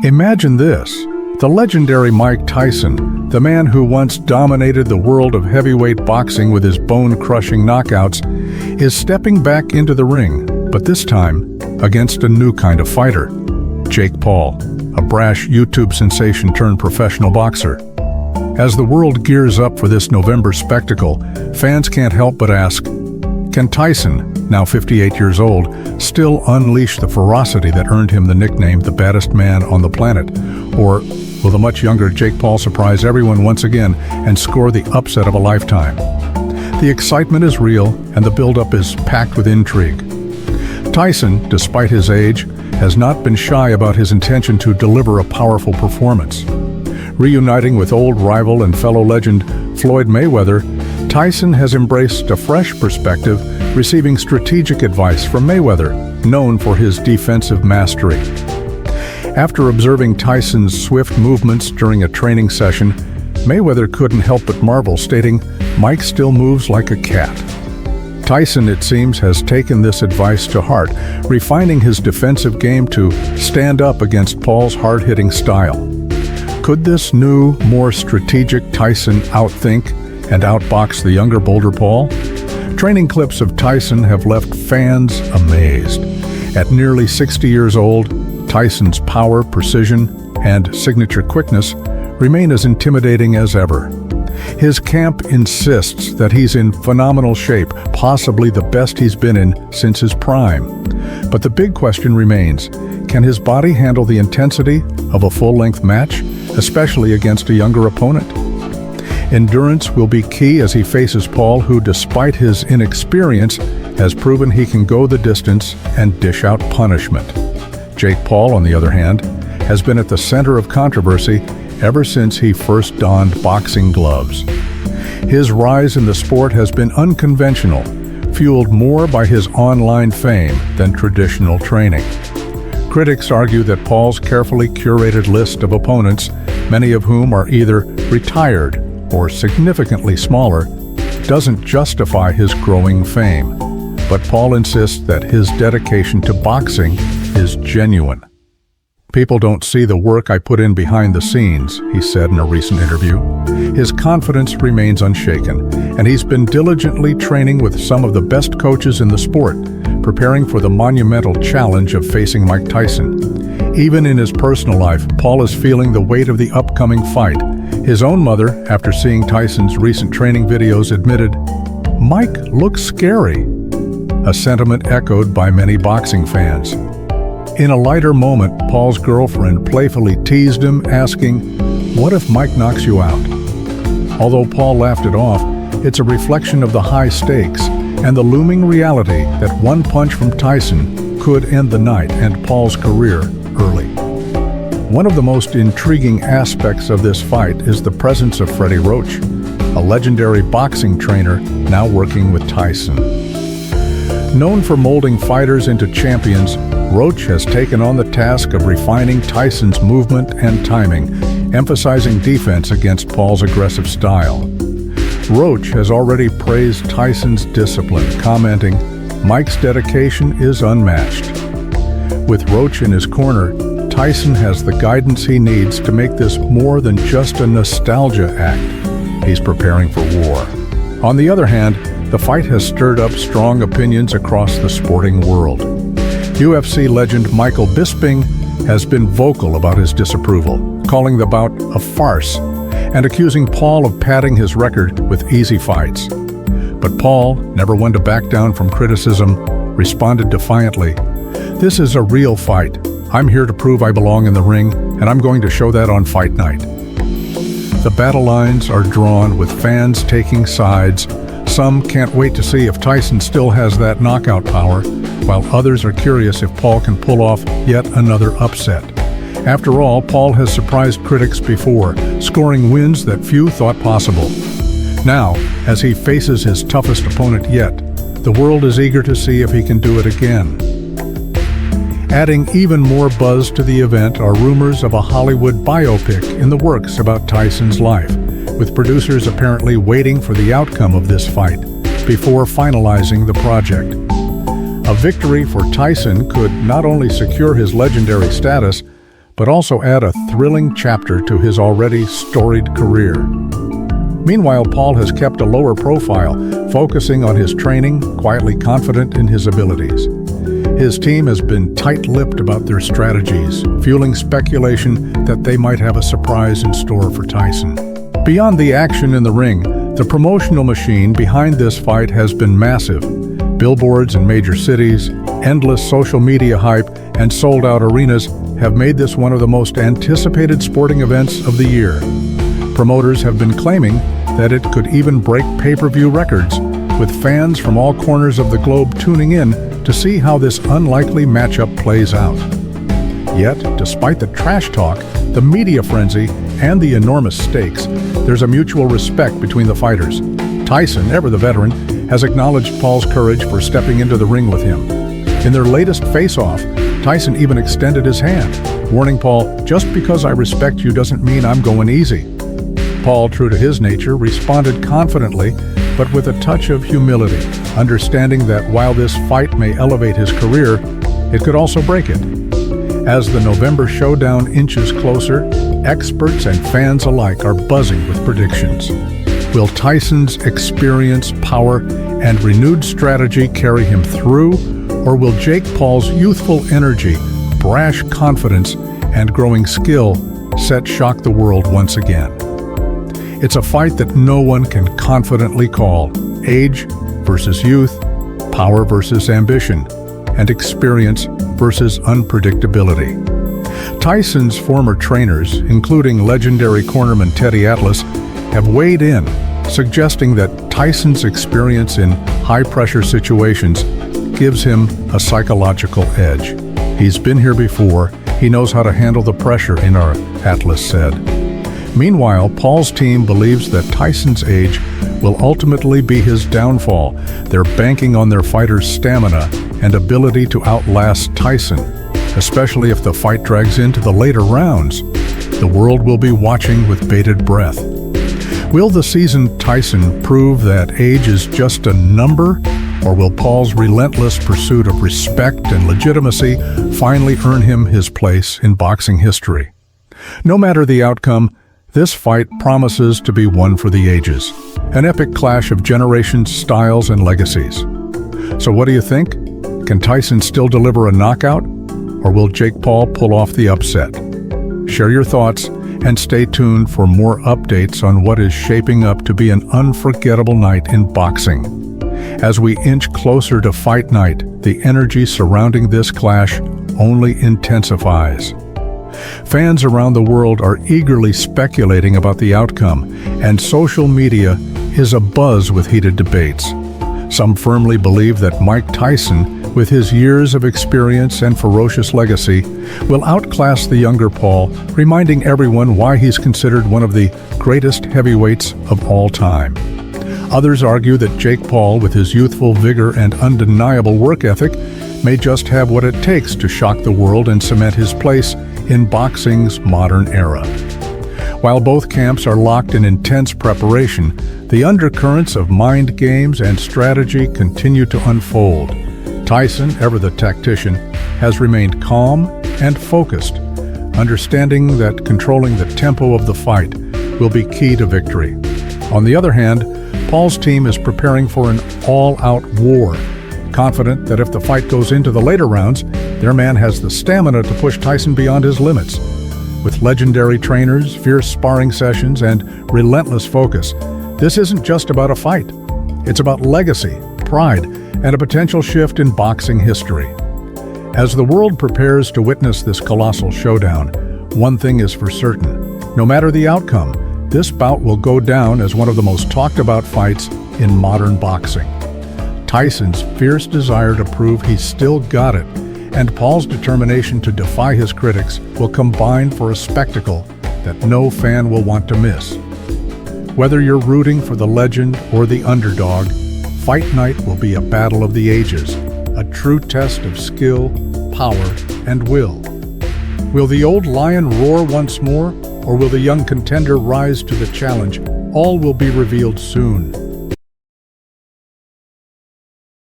Imagine this. The legendary Mike Tyson, the man who once dominated the world of heavyweight boxing with his bone-crushing knockouts, is stepping back into the ring, but this time against a new kind of fighter, Jake Paul, a brash YouTube sensation turned professional boxer. As the world gears up for this November spectacle, fans can't help but ask, can Tyson, now 58 years old, still unleash the ferocity that earned him the nickname the baddest man on the planet? Or will the much younger Jake Paul surprise everyone once again and score the upset of a lifetime? The excitement is real and the build-up is packed with intrigue. Tyson, despite his age, has not been shy about his intention to deliver a powerful performance. Reuniting with old rival and fellow legend Floyd Mayweather, Tyson has embraced a fresh perspective, receiving strategic advice from Mayweather, known for his defensive mastery. After observing Tyson's swift movements during a training session, Mayweather couldn't help but marvel, stating, "Mike still moves like a cat." Tyson, it seems, has taken this advice to heart, refining his defensive game to stand up against Paul's hard-hitting style. Could this new, more strategic Tyson outthink and outbox the younger, bolder Paul? Training clips of Tyson have left fans amazed. At nearly 60 years old, Tyson's power, precision, and signature quickness remain as intimidating as ever. His camp insists that he's in phenomenal shape, possibly the best he's been in since his prime. But the big question remains, can his body handle the intensity of a full-length match, especially against a younger opponent? Endurance will be key as he faces Paul, who, despite his inexperience, has proven he can go the distance and dish out punishment. Jake Paul, on the other hand, has been at the center of controversy ever since he first donned boxing gloves. His rise in the sport has been unconventional, fueled more by his online fame than traditional training. Critics argue that Paul's carefully curated list of opponents, many of whom are either retired or significantly smaller, doesn't justify his growing fame. But Paul insists that his dedication to boxing is genuine. "People don't see the work I put in behind the scenes," he said in a recent interview. His confidence remains unshaken, and he's been diligently training with some of the best coaches in the sport, preparing for the monumental challenge of facing Mike Tyson. Even in his personal life, Paul is feeling the weight of the upcoming fight. His own mother, after seeing Tyson's recent training videos, admitted, "Mike looks scary," a sentiment echoed by many boxing fans. In a lighter moment, Paul's girlfriend playfully teased him, asking, "What if Mike knocks you out?" Although Paul laughed it off, it's a reflection of the high stakes and the looming reality that one punch from Tyson could end the night and Paul's career early. One of the most intriguing aspects of this fight is the presence of Freddie Roach, a legendary boxing trainer now working with Tyson. Known for molding fighters into champions, Roach has taken on the task of refining Tyson's movement and timing, emphasizing defense against Paul's aggressive style. Roach has already praised Tyson's discipline, commenting, "Mike's dedication is unmatched." With Roach in his corner, Tyson has the guidance he needs to make this more than just a nostalgia act. He's preparing for war. On the other hand, the fight has stirred up strong opinions across the sporting world. UFC legend Michael Bisping has been vocal about his disapproval, calling the bout a farce and accusing Paul of padding his record with easy fights. But Paul, never one to back down from criticism, responded defiantly, "This is a real fight. I'm here to prove I belong in the ring, and I'm going to show that on fight night." The battle lines are drawn with fans taking sides. Some can't wait to see if Tyson still has that knockout power, while others are curious if Paul can pull off yet another upset. After all, Paul has surprised critics before, scoring wins that few thought possible. Now, as he faces his toughest opponent yet, the world is eager to see if he can do it again. Adding even more buzz to the event are rumors of a Hollywood biopic in the works about Tyson's life, with producers apparently waiting for the outcome of this fight before finalizing the project. A victory for Tyson could not only secure his legendary status, but also add a thrilling chapter to his already storied career. Meanwhile, Paul has kept a lower profile, focusing on his training, quietly confident in his abilities. His team has been tight-lipped about their strategies, fueling speculation that they might have a surprise in store for Tyson. Beyond the action in the ring, the promotional machine behind this fight has been massive. Billboards in major cities, endless social media hype, and sold-out arenas have made this one of the most anticipated sporting events of the year. Promoters have been claiming that it could even break pay-per-view records, with fans from all corners of the globe tuning in to see how this unlikely matchup plays out. Yet, despite the trash talk, the media frenzy, and the enormous stakes, there's a mutual respect between the fighters. Tyson, ever the veteran, has acknowledged Paul's courage for stepping into the ring with him. In their latest face-off, Tyson even extended his hand, warning Paul, "Just because I respect you doesn't mean I'm going easy." Paul, true to his nature, responded confidently, but with a touch of humility, understanding that while this fight may elevate his career, it could also break it. As the November Showdown inches closer, experts and fans alike are buzzing with predictions. Will Tyson's experience, power, and renewed strategy carry him through, or will Jake Paul's youthful energy, brash confidence, and growing skill shock the world once again? It's a fight that no one can confidently call. Age versus youth, power versus ambition, and experience versus unpredictability. Tyson's former trainers, including legendary cornerman Teddy Atlas, have weighed in, suggesting that Tyson's experience in high-pressure situations gives him a psychological edge. He's been here before, he knows how to handle the pressure, Atlas said. Meanwhile, Paul's team believes that Tyson's age will ultimately be his downfall. They're banking on their fighter's stamina and ability to outlast Tyson, especially if the fight drags into the later rounds. The world will be watching with bated breath. Will the seasoned Tyson prove that age is just a number, or will Paul's relentless pursuit of respect and legitimacy finally earn him his place in boxing history? No matter the outcome, this fight promises to be one for the ages, an epic clash of generations, styles, and legacies. So what do you think? Can Tyson still deliver a knockout, or will Jake Paul pull off the upset? Share your thoughts and stay tuned for more updates on what is shaping up to be an unforgettable night in boxing. As we inch closer to fight night, the energy surrounding this clash only intensifies. Fans around the world are eagerly speculating about the outcome, and social media is abuzz with heated debates. Some firmly believe that Mike Tyson, with his years of experience and ferocious legacy, will outclass the younger Paul, reminding everyone why he's considered one of the greatest heavyweights of all time. Others argue that Jake Paul, with his youthful vigor and undeniable work ethic, may just have what it takes to shock the world and cement his place in boxing's modern era. While both camps are locked in intense preparation, the undercurrents of mind games and strategy continue to unfold. Tyson, ever the tactician, has remained calm and focused, understanding that controlling the tempo of the fight will be key to victory. On the other hand, Paul's team is preparing for an all-out war, confident that if the fight goes into the later rounds, their man has the stamina to push Tyson beyond his limits. With legendary trainers, fierce sparring sessions, and relentless focus, this isn't just about a fight. It's about legacy, pride, and a potential shift in boxing history. As the world prepares to witness this colossal showdown, one thing is for certain. No matter the outcome, this bout will go down as one of the most talked about fights in modern boxing. Tyson's fierce desire to prove he's still got it, and Paul's determination to defy his critics will combine for a spectacle that no fan will want to miss. Whether you're rooting for the legend or the underdog, Fight Night will be a battle of the ages, a true test of skill, power, and will. Will the old lion roar once more, or will the young contender rise to the challenge? All will be revealed soon.